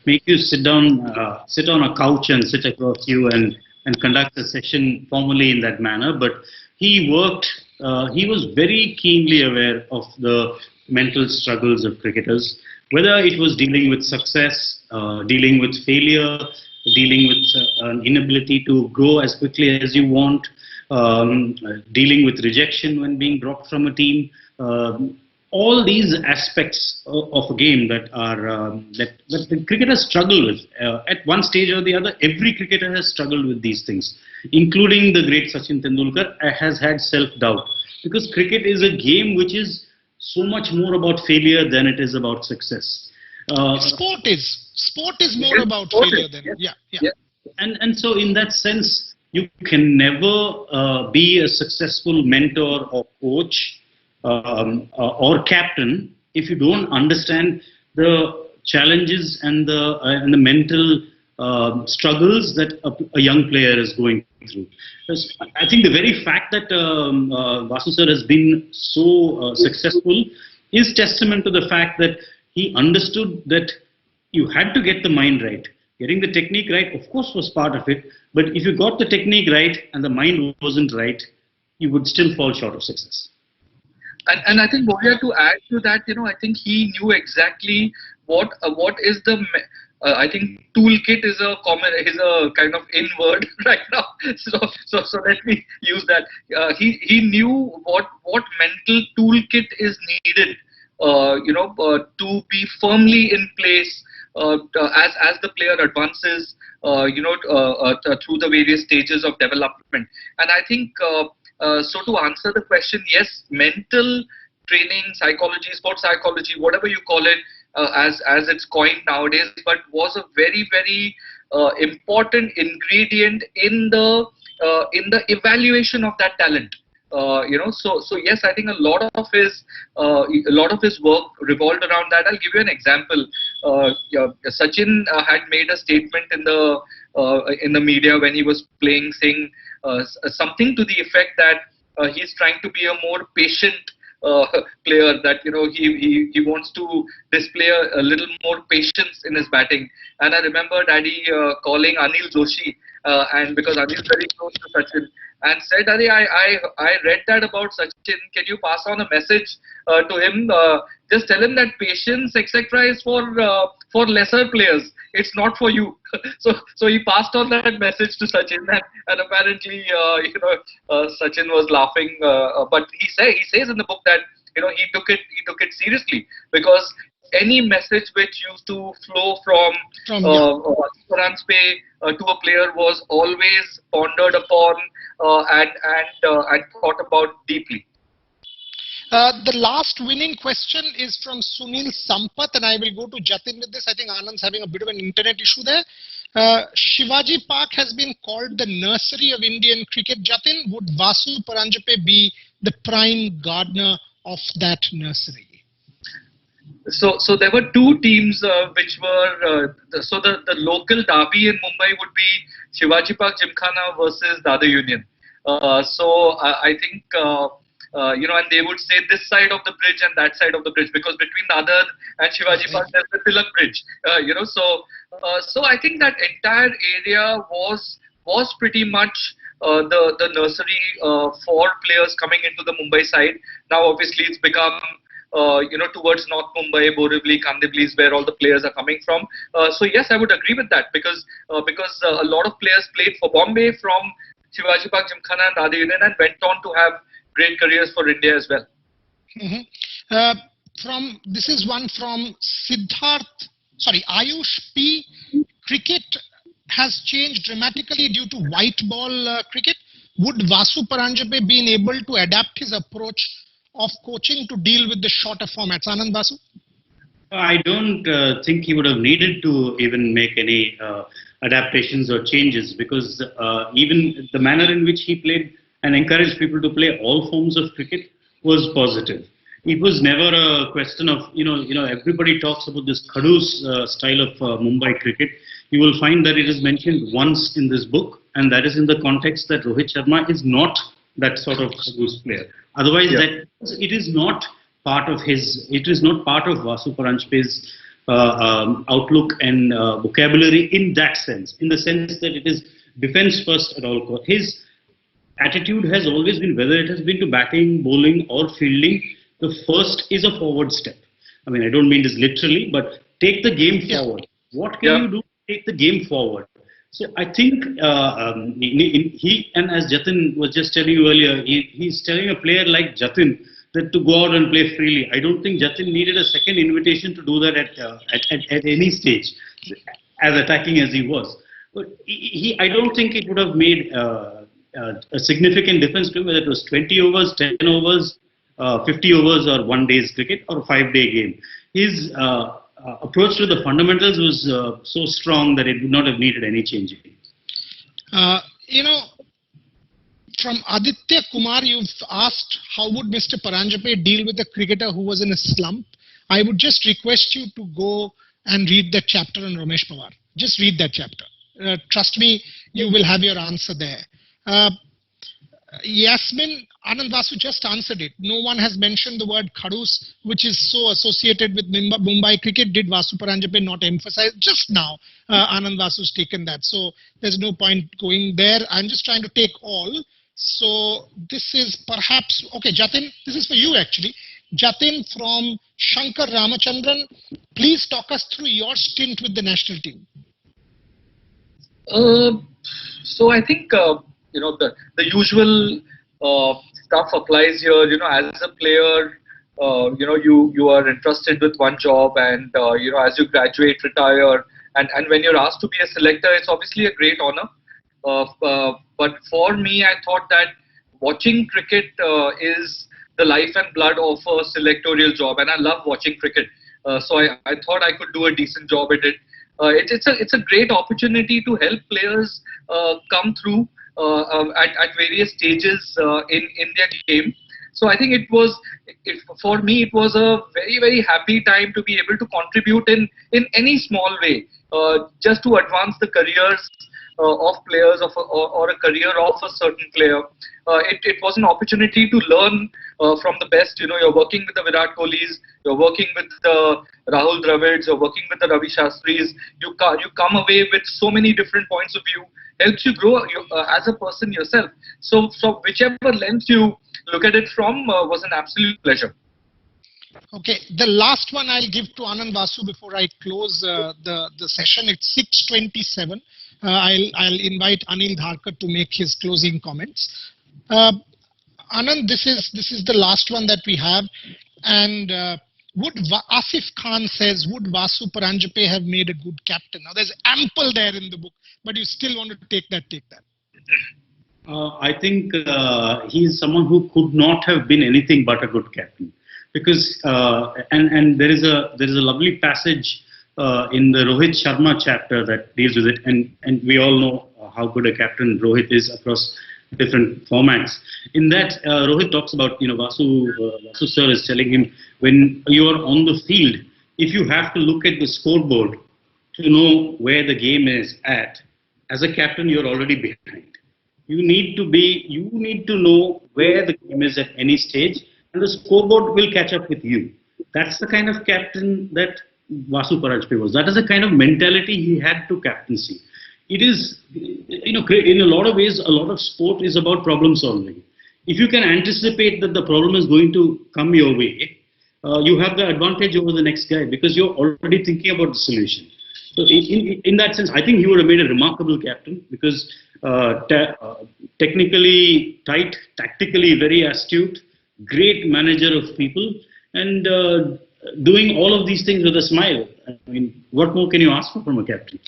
make you sit on a couch and sit across you and conduct a session formally in that manner, but he worked. He was very keenly aware of the mental struggles of cricketers, whether it was dealing with success, dealing with failure, dealing with an inability to grow as quickly as you want, dealing with rejection when being dropped from a team. All these aspects of a game that are that the cricketers struggle with at one stage or the other. Every cricketer has struggled with these things, including the great Sachin Tendulkar has had self-doubt, because cricket is a game which is so much more about failure than it is about success. Sport is more about failure than yeah. And so in that sense, you can never be a successful mentor or coach or captain if you don't understand the challenges and the mental struggles that a young player is going through. I think the very fact that Vasu sir has been so successful is testament to the fact that he understood that you had to get the mind right. Getting the technique right, of course, was part of it. But if you got the technique right and the mind wasn't right, you would still fall short of success. And I think, Boria, to add to that, I think he knew exactly what is the. I think toolkit is a kind of in word right now. So let me use that. He knew what mental toolkit is needed, to be firmly in place as the player advances, through the various stages of development. And I think. So to answer the question, yes, mental training, psychology, sports psychology, whatever you call it, as it's coined nowadays, but was a very, very important ingredient in the evaluation of that talent. So yes, I think a lot of his work revolved around that. I'll give you an example. Sachin had made a statement in the media when he was playing, saying something to the effect that he's trying to be a more patient player, that he wants to display a little more patience in his batting. And I remember Daddy calling Anil Joshi, and because Anil is very close to Sachin, and said, "Daddy, I read that about Sachin. Can you pass on a message to him? Just tell him that patience, etc., is for lesser players. It's not for you." So he passed on that message to Sachin, and apparently, Sachin was laughing. But he says in the book that he took it seriously, because any message which used to flow from Paranjape to a player was always pondered upon and thought about deeply. The last winning question is from Sunil Sampath, and I will go to Jatin with this. I think Anand's having a bit of an internet issue there. Shivaji Park has been called the nursery of Indian cricket. Jatin, would Vasu Paranjape be the prime gardener of that nursery? So there were two teams which were the local derby in Mumbai would be Shivaji Park Gymkhana versus Dada Union. I think and they would say this side of the bridge and that side of the bridge, because between Dada and Shivaji Park there's the Tilak Bridge. So I think that entire area was pretty much the nursery for players coming into the Mumbai side. Now obviously it's become towards North Mumbai, Borivali, Kandivali is where all the players are coming from. So yes, I would agree with that, because a lot of players played for Bombay from Shivaji Park Gymkhana and Dada Union, and went on to have great careers for India as well. This is one from Ayush P. Cricket has changed dramatically due to white ball cricket. Would Vasu Paranjape been able to adapt his approach of coaching to deal with the shorter formats? Anand, Vasu? I don't think he would have needed to even make any adaptations or changes, because even the manner in which he played and encouraged people to play all forms of cricket was positive. It was never a question of, everybody talks about this Khadus style of Mumbai cricket. You will find that it is mentioned once in this book, and that is in the context that Rohit Sharma is not that sort of Khadus player. Otherwise, it is not part of Vasu Paranjape's outlook and vocabulary in that sense, in the sense that it is defense first at all costs. His attitude has always been, whether it has been to batting, bowling or fielding, the first is a forward step. I mean, I don't mean this literally, but take the game forward. What can you do to take the game forward? So I think he, and as Jatin was just telling you earlier, he's telling a player like Jatin that to go out and play freely. I don't think Jatin needed a second invitation to do that at any stage, as attacking as he was. But I don't think it would have made a significant difference to him whether it was 20 overs, 10 overs, 50 overs, or 1 day's cricket or a 5-day game. His approach to the fundamentals was so strong that it would not have needed any changing. You know, from Aditya Kumar, you've asked how would Mr. Paranjape deal with a cricketer who was in a slump. I would just request you to go and read that chapter on Ramesh Pawar. Just read that chapter. Trust me, you will have your answer there. Yasmin, Anand, Vasu just answered it. No one has mentioned the word Khadus, which is so associated with Mumbai cricket. Did Vasu Paranjape not emphasize? Just now, Anand Vasu's taken that. So there's no point going there. I'm just trying to take all. So this is perhaps, okay, Jatin, this is for you actually. Jatin from Shankar Ramachandran, please talk us through your stint with the national team. So I think the usual stuff applies here. As a player, you are entrusted with one job, and as you graduate, retire, and when you're asked to be a selector, it's obviously a great honor. But for me, I thought that watching cricket is the life and blood of a selectorial job, and I love watching cricket. So I thought I could do a decent job at it. It's a great opportunity to help players come through at various stages in their game. So I think for me it was a very, very happy time to be able to contribute in any small way, just to advance the careers of players or a career of a certain player. It was an opportunity to learn from the best. You're working with the Virat Kohlis, you're working with the Rahul Dravids, you're working with the Ravi Shastris. You come away with so many different points of view. Helps you grow as a person yourself. So whichever lens you look at it from was an absolute pleasure. Okay, the last one I'll give to Anand Vasu before I close the session. It's 6:27. I'll invite Anil Dharkar to make his closing comments. Anand, this is the last one that we have, and Asif Khan says, would Vasu Paranjape have made a good captain? Now there's ample there in the book, but you still want to take that. I think he is someone who could not have been anything but a good captain, because and there is a lovely passage in the Rohit Sharma chapter that deals with it, and we all know how good a captain Rohit is across different formats. In that, Rohit talks about, Vasu sir is telling him, when you are on the field, if you have to look at the scoreboard to know where the game is at, as a captain you're already behind. You need to know where the game is at any stage, and the scoreboard will catch up with you. That's the kind of captain that Vasu Paranjape was. That is the kind of mentality he had to captaincy. It is, in a lot of ways, a lot of sport is about problem solving. If you can anticipate that the problem is going to come your way, you have the advantage over the next guy because you're already thinking about the solution. So in that sense, I think he would have made a remarkable captain because technically tight, tactically very astute, great manager of people, and doing all of these things with a smile. I mean, what more can you ask for from a captain?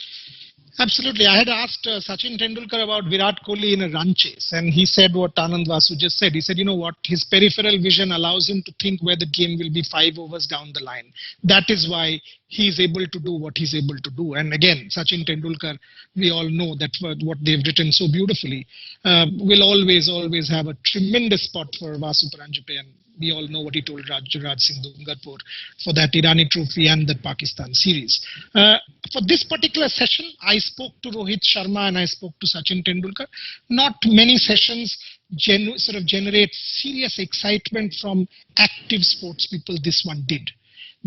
Absolutely. I had asked Sachin Tendulkar about Virat Kohli in a run chase, and he said what Anand Vasu just said. He said, you know what, his peripheral vision allows him to think where the game will be 5 overs down the line. That is why he's able to do what he's able to do. And again, Sachin Tendulkar, we all know that what they've written so beautifully, will always have a tremendous spot for Vasu Paranjape, and we all know what he told Raj Singh Dungarpur for that Irani trophy and that Pakistan series. For this particular session, I spoke to Rohit Sharma and I spoke to Sachin Tendulkar. Not many sessions sort of generate serious excitement from active sports people. This one did.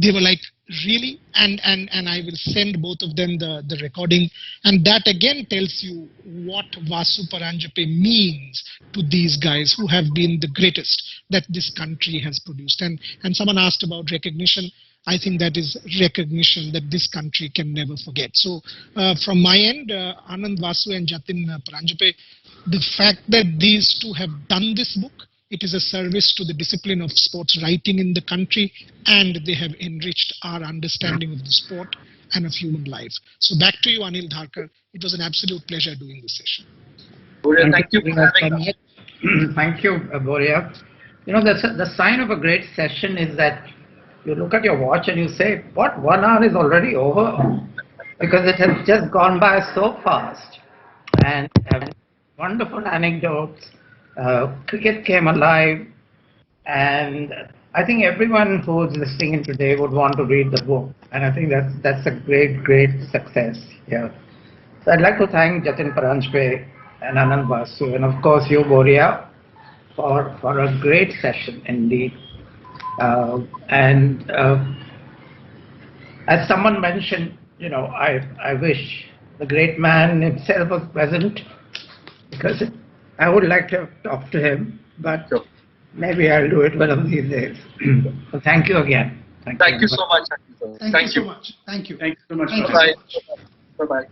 They were like, really? And I will send both of them the recording. And that again tells you what Vasu Paranjape means to these guys who have been the greatest that this country has produced. And someone asked about recognition. I think that is recognition that this country can never forget. So from my end, Anand, Vasu and Jatin Paranjape, the fact that these two have done this book, it is a service to the discipline of sports writing in the country, and they have enriched our understanding of the sport and of human life. So back to you, Anil Dharkar. It was an absolute pleasure doing this session. Boria, thank you for having us. Thank you, Boria. You know, the sign of a great session is that you look at your watch and you say, what, 1 hour is already over? Because it has just gone by so fast. And wonderful anecdotes. Cricket came alive. And I think everyone who's listening in today would want to read the book. And I think that's a great, great success here. So I'd like to thank Jatin Paranjape and Anand Vasu, and of course you, Boria, for a great session indeed. As someone mentioned, you know, I wish the great man himself was present, because I would like to have talked to him, but Sure. maybe I'll do it one of these days. So thank you again. Thank you so much. Thank you so much. Thank you. Thank you so much. Thank you. Bye-bye. Bye-bye.